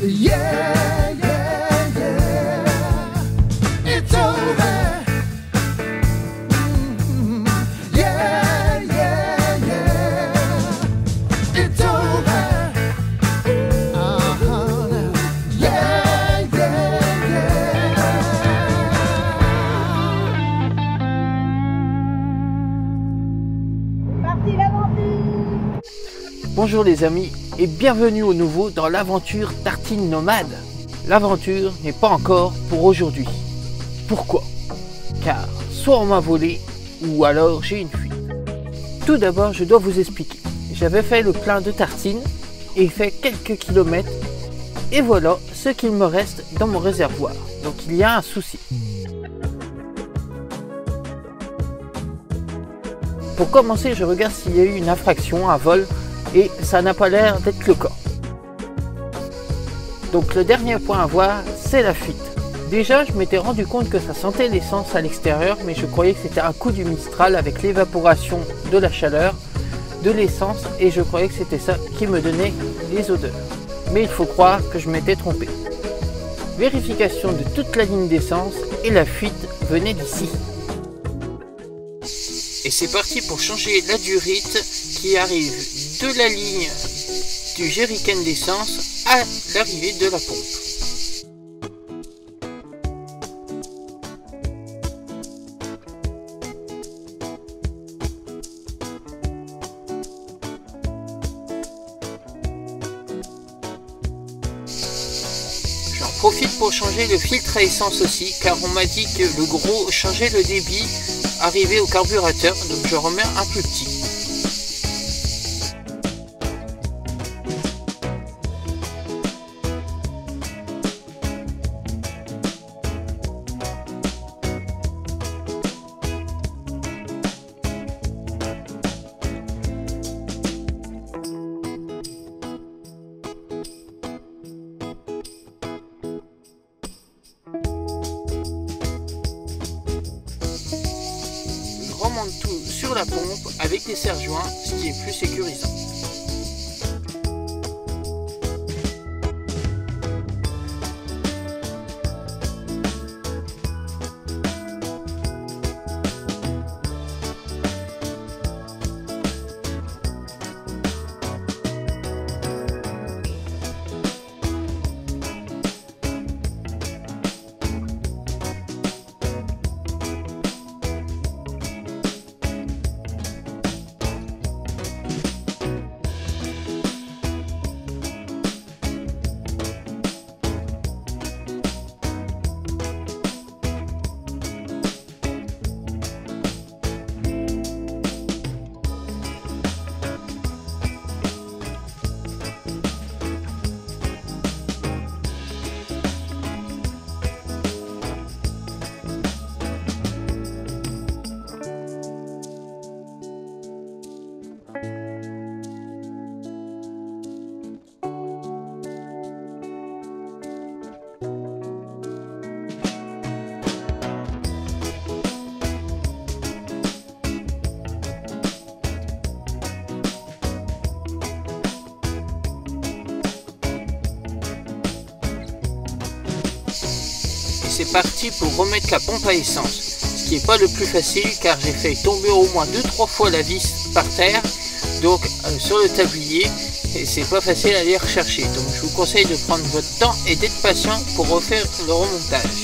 Yeah, yeah, yeah. It's over. Yeah, yeah, yeah. It's over. Yeah, yeah, yeah. Parti l'aventure! Bonjour les amis et bienvenue au nouveau dans l'aventure Tartine Nomade. L'aventure n'est pas encore pour aujourd'hui. Pourquoi? Car soit on m'a volé ou alors j'ai une fuite. Tout d'abord je dois vous expliquer. J'avais fait le plein de tartines et fait quelques kilomètres et voilà ce qu'il me reste dans mon réservoir. Donc il y a un souci. Pour commencer, je regarde s'il y a eu une infraction, un vol, et ça n'a pas l'air d'être le cas. Donc le dernier point à voir, c'est la fuite. Déjà, je m'étais rendu compte que ça sentait l'essence à l'extérieur, mais je croyais que c'était un coup du Mistral avec l'évaporation de la chaleur, de l'essence, et je croyais que c'était ça qui me donnait les odeurs. Mais il faut croire que je m'étais trompé. Vérification de toute la ligne d'essence, et la fuite venait d'ici. Et c'est parti pour changer la durite qui arrive de la ligne du jerrycan d'essence à l'arrivée de la pompe. J'en profite pour changer le filtre à essence aussi, car on m'a dit que le gros changeait le débit arrivé au carburateur, donc je remets un plus petit. Je remonte tout sur la pompe avec des serre-joints, ce qui est plus sécurisant. C'est parti pour remettre la pompe à essence, ce qui n'est pas le plus facile car j'ai fait tomber au moins 2-3 fois la vis par terre, donc sur le tablier, et c'est pas facile à aller rechercher. Donc je vous conseille de prendre votre temps et d'être patient pour refaire le remontage.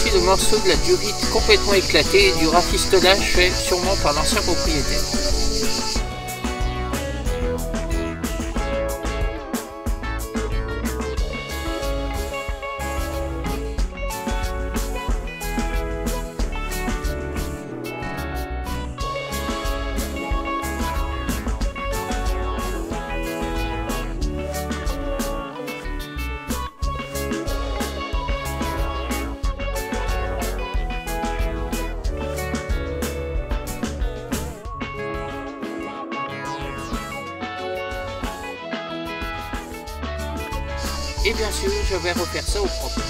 aussi le morceau de la durite complètement éclatée du rafistolage fait sûrement par l'ancien propriétaire. Et bien sûr, je vais refaire ça au propre.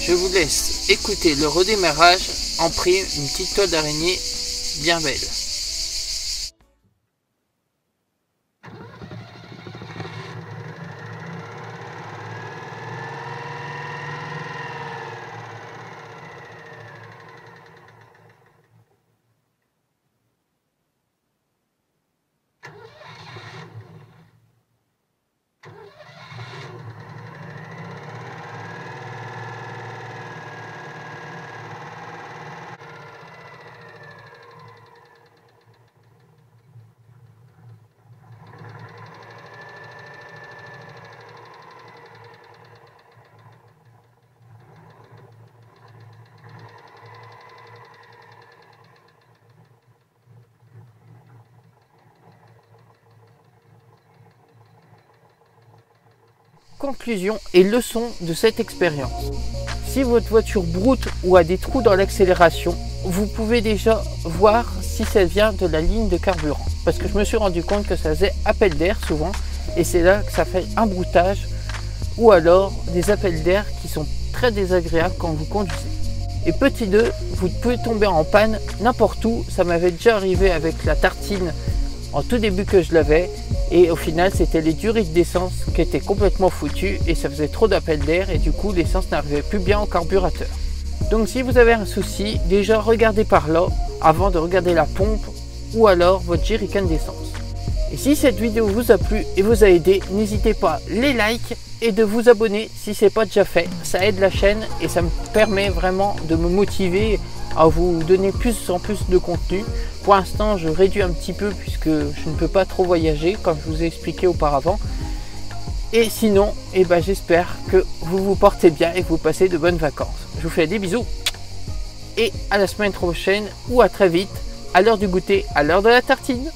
Je vous laisse écouter le redémarrage en prime, une petite toile d'araignée bien belle. Conclusion et leçon de cette expérience. Si votre voiture broute ou a des trous dans l'accélération, vous pouvez déjà voir si ça vient de la ligne de carburant. Parce que je me suis rendu compte que ça faisait appel d'air souvent et c'est là que ça fait un broutage ou alors des appels d'air qui sont très désagréables quand vous conduisez. Et petit 2, vous pouvez tomber en panne n'importe où. Ça m'avait déjà arrivé avec la tartine en tout début que je l'avais. Et au final, c'était les durites d'essence qui étaient complètement foutues et ça faisait trop d'appel d'air et du coup, l'essence n'arrivait plus bien au carburateur. Donc si vous avez un souci, déjà regardez par là avant de regarder la pompe ou alors votre jerrycan d'essence. Et si cette vidéo vous a plu et vous a aidé, n'hésitez pas les likes et de vous abonner si ce n'est pas déjà fait. Ça aide la chaîne et ça me permet vraiment de me motiver à vous donner plus en plus de contenu. Pour l'instant, je réduis un petit peu puisque je ne peux pas trop voyager, comme je vous ai expliqué auparavant. Et sinon, j'espère que vous vous portez bien et que vous passez de bonnes vacances. Je vous fais des bisous et à la semaine prochaine ou à très vite, à l'heure du goûter, à l'heure de la tartine.